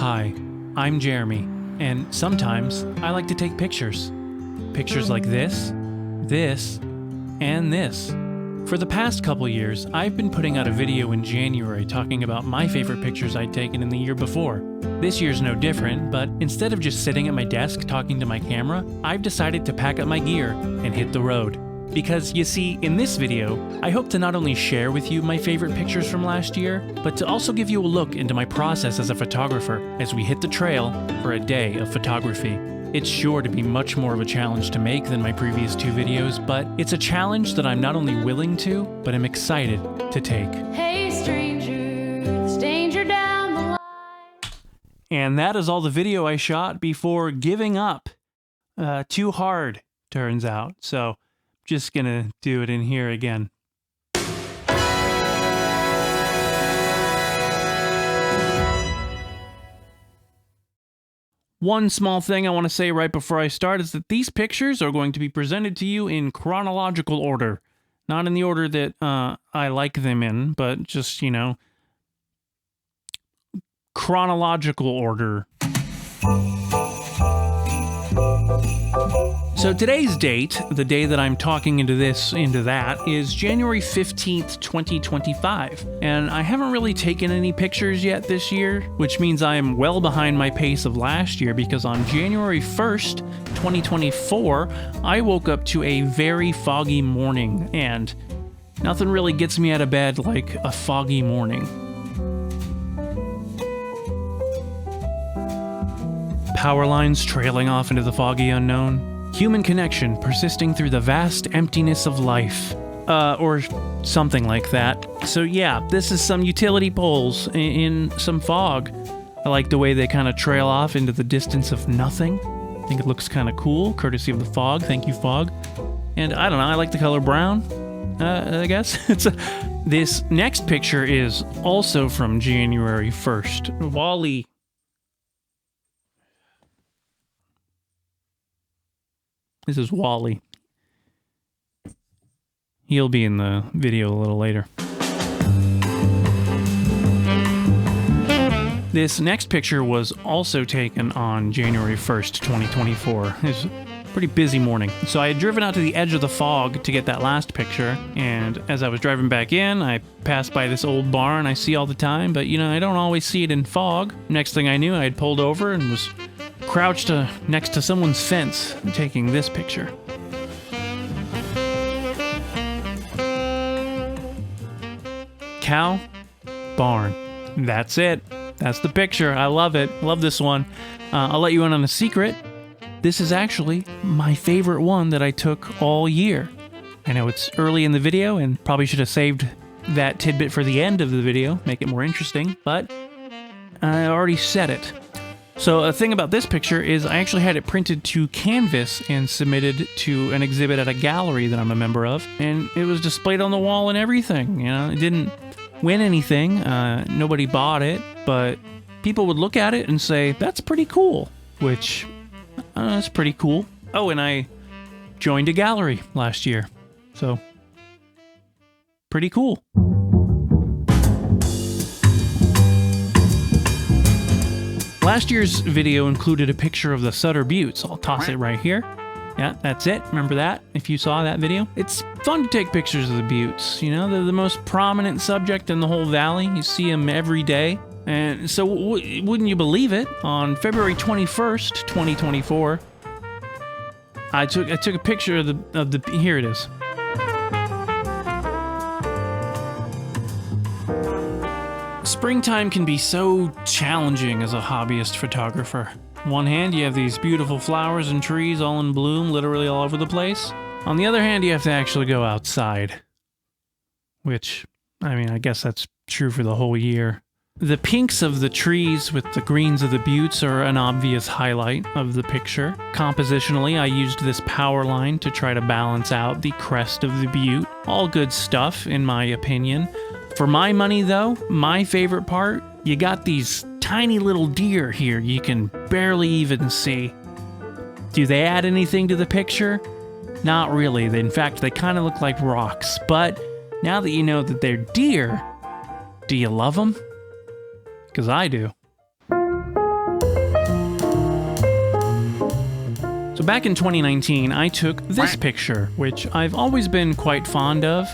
Hi, I'm Jeremy, and sometimes I like to take pictures. Pictures like this, and this. For the past couple years, I've been putting out a video in January talking about my favorite pictures I'd taken in the year before. This year's no different, but instead of just sitting at my desk talking to my camera, I've decided to pack up my gear and hit the road. Because, you see, in this video, I hope to not only share with you my favorite pictures from last year, but to also give you a look into my process as a photographer as we hit the trail for a day of photography. It's sure to be much more of a challenge to make than my previous two videos, but it's a challenge that I'm not only willing to, but I'm excited to take. Hey stranger, there's danger down the line. And that is all the video I shot before giving up. Too hard, turns out. So, just gonna do it in here again. One small thing I want to say right before I start is that these pictures are going to be presented to you in chronological order. Not in the order that I like them in, but just, you know, chronological order. So today's date, the day that I'm talking into that, is January 15th, 2025. And I haven't really taken any pictures yet this year, which means I am well behind my pace of last year because on January 1st, 2024, I woke up to a very foggy morning, and nothing really gets me out of bed like a foggy morning. Power lines trailing off into the foggy unknown. Human connection persisting through the vast emptiness of life. Or something like that. So yeah, this is some utility poles in some fog. I like the way they kind of trail off into the distance of nothing. I think it looks kind of cool, courtesy of the fog. Thank you, fog. And I don't know, I like the color brown, I guess. This next picture is also from January 1st. Wally. This is Wally. He'll be in the video a little later. This next picture was also taken on January 1st, 2024. It was a pretty busy morning. So I had driven out to the edge of the fog to get that last picture, and as I was driving back in, I passed by this old barn I see all the time, but you know, I don't always see it in fog. Next thing I knew, I had pulled over and was crouched next to someone's fence taking this picture. Cow, barn. That's it. That's the picture. I love it. Love this one. I'll let you in on a secret. This is actually my favorite one that I took all year. I know it's early in the video and probably should have saved that tidbit for the end of the video, make it more interesting, but I already said it. So a thing about this picture is I actually had it printed to canvas and submitted to an exhibit at a gallery that I'm a member of, and it was displayed on the wall and everything. You know, it didn't win anything. Nobody bought it, but people would look at it and say, that's pretty cool, which that's pretty cool. Oh, and I joined a gallery last year, so pretty cool. Last year's video included a picture of the Sutter Buttes. I'll toss it right here. Yeah, that's it. Remember that, if you saw that video? It's fun to take pictures of the buttes. You know, they're the most prominent subject in the whole valley. You see them every day. And so, wouldn't you believe it, on February 21st, 2024, I took a picture of the here it is. Springtime can be so challenging as a hobbyist photographer. On one hand, you have these beautiful flowers and trees all in bloom, literally all over the place. On the other hand, you have to actually go outside. Which, I mean, I guess that's true for the whole year. The pinks of the trees with the greens of the buttes are an obvious highlight of the picture. Compositionally, I used this power line to try to balance out the crest of the butte. All good stuff, in my opinion. For my money, though, my favorite part, you got these tiny little deer here you can barely even see. Do they add anything to the picture? Not really. In fact, they kind of look like rocks. But now that you know that they're deer, do you love them? Because I do. back in 2019, I took this picture, which I've always been quite fond of,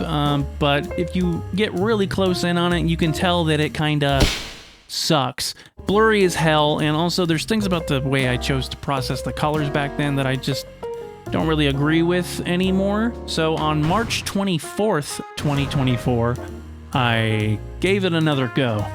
but if you get really close in on it, you can tell that it kinda sucks. Blurry as hell, and also there's things about the way I chose to process the colors back then that I just don't really agree with anymore. So on March 24th, 2024, I gave it another go.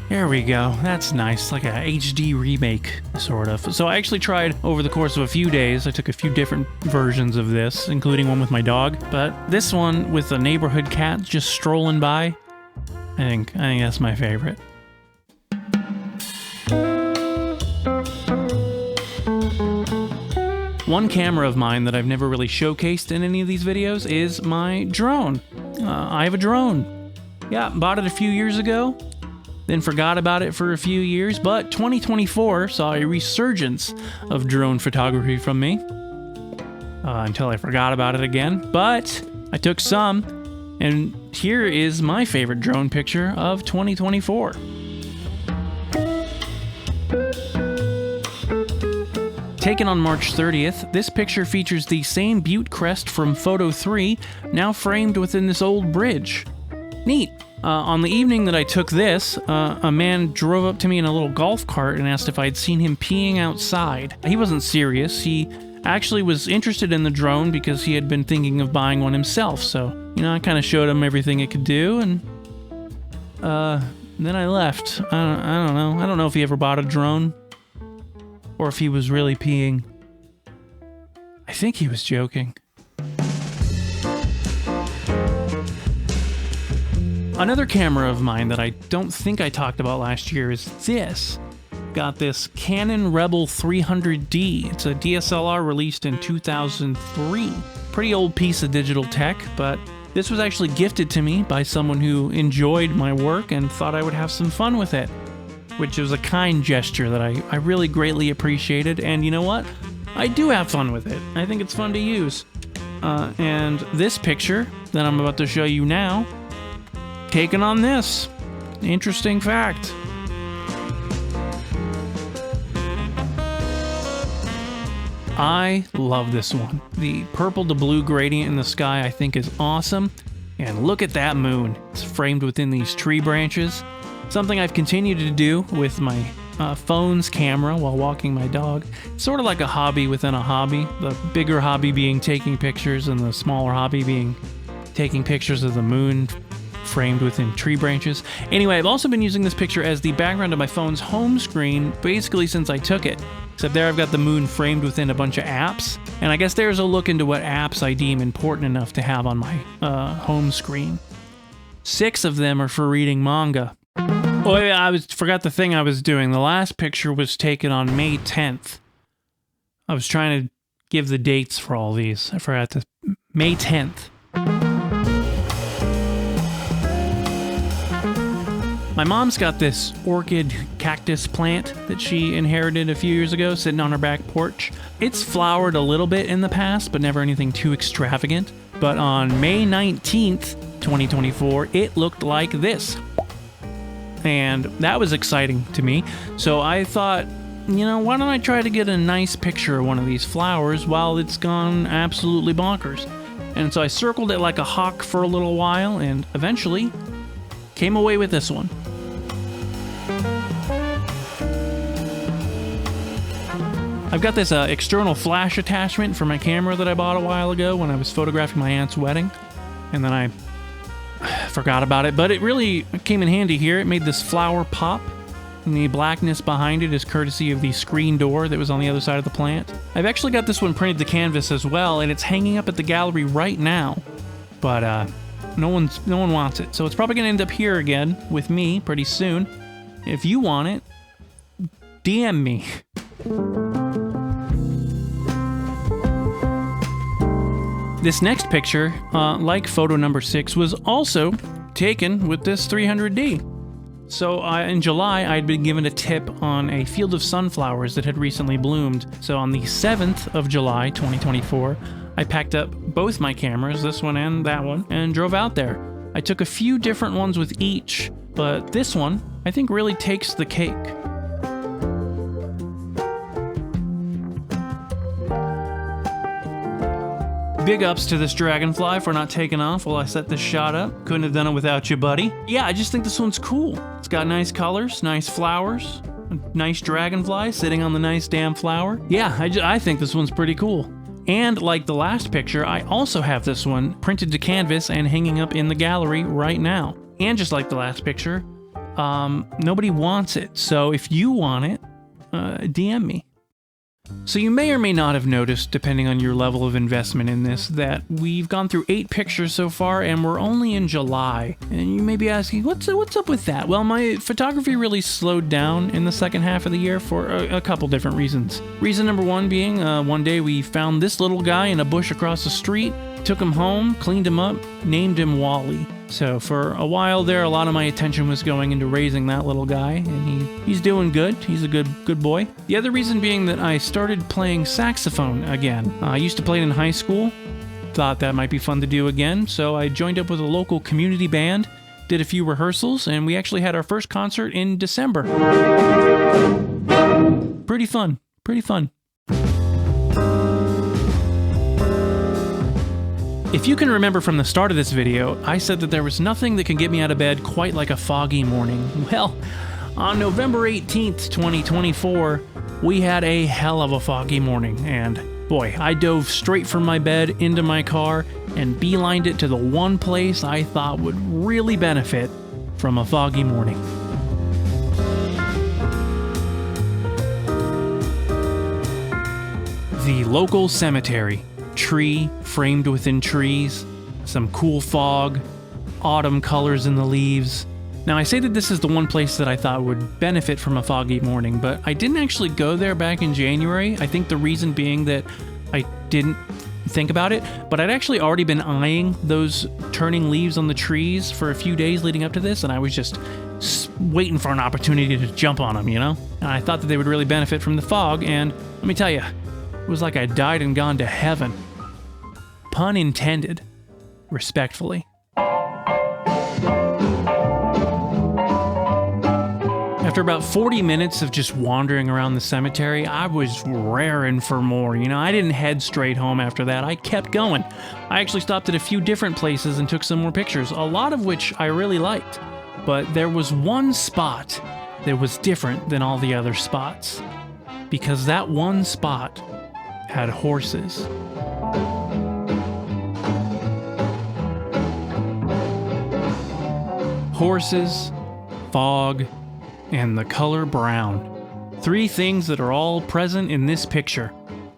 There we go. That's nice, like a HD remake, sort of. So I actually tried over the course of a few days. I took a few different versions of this, including one with my dog. But this one with a neighborhood cat just strolling by, I think that's my favorite. One camera of mine that I've never really showcased in any of these videos is my drone. I have a drone. Yeah, bought it a few years ago. Then forgot about it for a few years, but 2024 saw a resurgence of drone photography from me until I forgot about it again. But I took some, and here is my favorite drone picture of 2024. Taken on March 30th, this picture features the same butte crest from Photo 3, now framed within this old bridge. Neat. On the evening that I took this, a man drove up to me in a little golf cart and asked if I'd seen him peeing outside. He wasn't serious. He actually was interested in the drone because he had been thinking of buying one himself. So, I kind of showed him everything it could do, and then I left. I don't know. I don't know if he ever bought a drone or if he was really peeing. I think he was joking. Another camera of mine that I don't think I talked about last year is this. Got this Canon Rebel 300D. It's a DSLR released in 2003. Pretty old piece of digital tech, but this was actually gifted to me by someone who enjoyed my work and thought I would have some fun with it, which was a kind gesture that I really greatly appreciated. And you know what? I do have fun with it. I think it's fun to use. And this picture that I'm about to show you now, taken on this. Interesting fact. I love this one. The purple to blue gradient in the sky I think is awesome. And look at that moon. It's framed within these tree branches. Something I've continued to do with my phone's camera while walking my dog. It's sort of like a hobby within a hobby. The bigger hobby being taking pictures and the smaller hobby being taking pictures of the moon framed within tree branches. Anyway, I've also been using this picture as the background of my phone's home screen basically since I took it. Except there I've got the moon framed within a bunch of apps. And I guess there's a look into what apps I deem important enough to have on my home screen. 6 of them are for reading manga. Oh yeah, I forgot the thing I was doing. The last picture was taken on May 10th. I was trying to give the dates for all these. I forgot to... May 10th. My mom's got this orchid cactus plant that she inherited a few years ago sitting on her back porch. It's flowered a little bit in the past, but never anything too extravagant. But on May 19th, 2024, it looked like this. And that was exciting to me. So I thought, why don't I try to get a nice picture of one of these flowers while it's gone absolutely bonkers? And so I circled it like a hawk for a little while and eventually came away with this one. I've got this external flash attachment for my camera that I bought a while ago when I was photographing my aunt's wedding. And then I forgot about it, but it really came in handy here. It made this flower pop, and the blackness behind it is courtesy of the screen door that was on the other side of the plant. I've actually got this one printed to canvas as well, and it's hanging up at the gallery right now. But no one wants it, so it's probably gonna end up here again with me pretty soon. If you want it, DM me. This next picture, like photo number 6, was also taken with this 300D. So in July, I'd been given a tip on a field of sunflowers that had recently bloomed. So on the 7th of July, 2024, I packed up both my cameras, this one and that one, and drove out there. I took a few different ones with each, but this one I think really takes the cake. Big ups to this dragonfly for not taking off while I set this shot up. Couldn't have done it without you, buddy. Yeah, I just think this one's cool. It's got nice colors, nice flowers, a nice dragonfly sitting on the nice damn flower. Yeah, I think this one's pretty cool. And like the last picture, I also have this one printed to canvas and hanging up in the gallery right now. And just like the last picture, nobody wants it. So if you want it, DM me. So you may or may not have noticed, depending on your level of investment in this, that we've gone through 8 pictures so far and we're only in July. And you may be asking, what's up with that? Well, my photography really slowed down in the second half of the year for a couple different reasons. Reason number one being, one day we found this little guy in a bush across the street, took him home, cleaned him up, named him Wally. So for a while there, a lot of my attention was going into raising that little guy, and he's doing good. He's a good boy. The other reason being that I started playing saxophone again. I used to play it in high school. Thought that might be fun to do again, so I joined up with a local community band, did a few rehearsals, and we actually had our first concert in December. Pretty fun. If you can remember from the start of this video, I said that there was nothing that can get me out of bed quite like a foggy morning. Well, on November 18th, 2024, we had a hell of a foggy morning, and boy, I dove straight from my bed into my car and beelined it to the one place I thought would really benefit from a foggy morning. The local cemetery. Tree framed within trees, some cool fog, autumn colors in the leaves. Now I say that this is the one place that I thought would benefit from a foggy morning, but I didn't actually go there back in January. I think the reason being that I didn't think about it, but I'd actually already been eyeing those turning leaves on the trees for a few days leading up to this, and I was just waiting for an opportunity to jump on them, you know? And I thought that they would really benefit from the fog, and let me tell you, it was like I died and gone to heaven. Pun intended, respectfully. After about 40 minutes of just wandering around the cemetery, I was raring for more. You know, I didn't head straight home after that. I kept going. I actually stopped at a few different places and took some more pictures, a lot of which I really liked. But there was one spot that was different than all the other spots. Because that one spot had horses. Horses, fog, and the color brown. 3 things that are all present in this picture.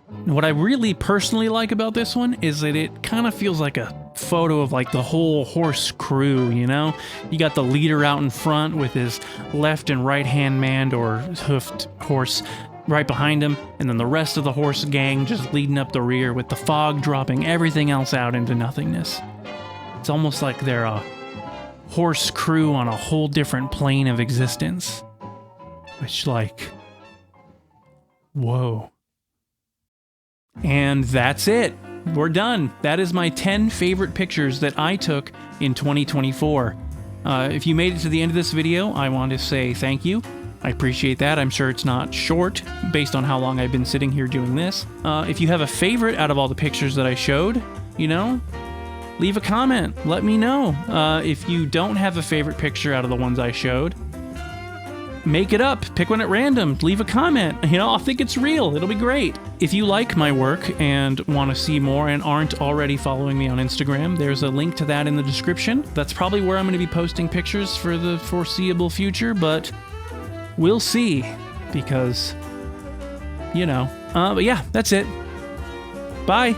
And what I really personally like about this one is that it kind of feels like a photo of like the whole horse crew, you know? You got the leader out in front with his left and right hand man or hoofed horse right behind him, and then the rest of the horse gang just leading up the rear with the fog dropping everything else out into nothingness. It's almost like they're a horse crew on a whole different plane of existence. Which, like, whoa. And that's it. We're done. That is my 10 favorite pictures that I took in 2024. If you made it to the end of this video, I want to say thank you. I appreciate that. I'm sure it's not short based on how long I've been sitting here doing this. If you have a favorite out of all the pictures that I showed, you know, leave a comment. Let me know. If you don't have a favorite picture out of the ones I showed, make it up. Pick one at random. Leave a comment. You know, I'll think it's real. It'll be great. If you like my work and want to see more and aren't already following me on Instagram, there's a link to that in the description. That's probably where I'm going to be posting pictures for the foreseeable future, but we'll see because, you know. But yeah, that's it. Bye.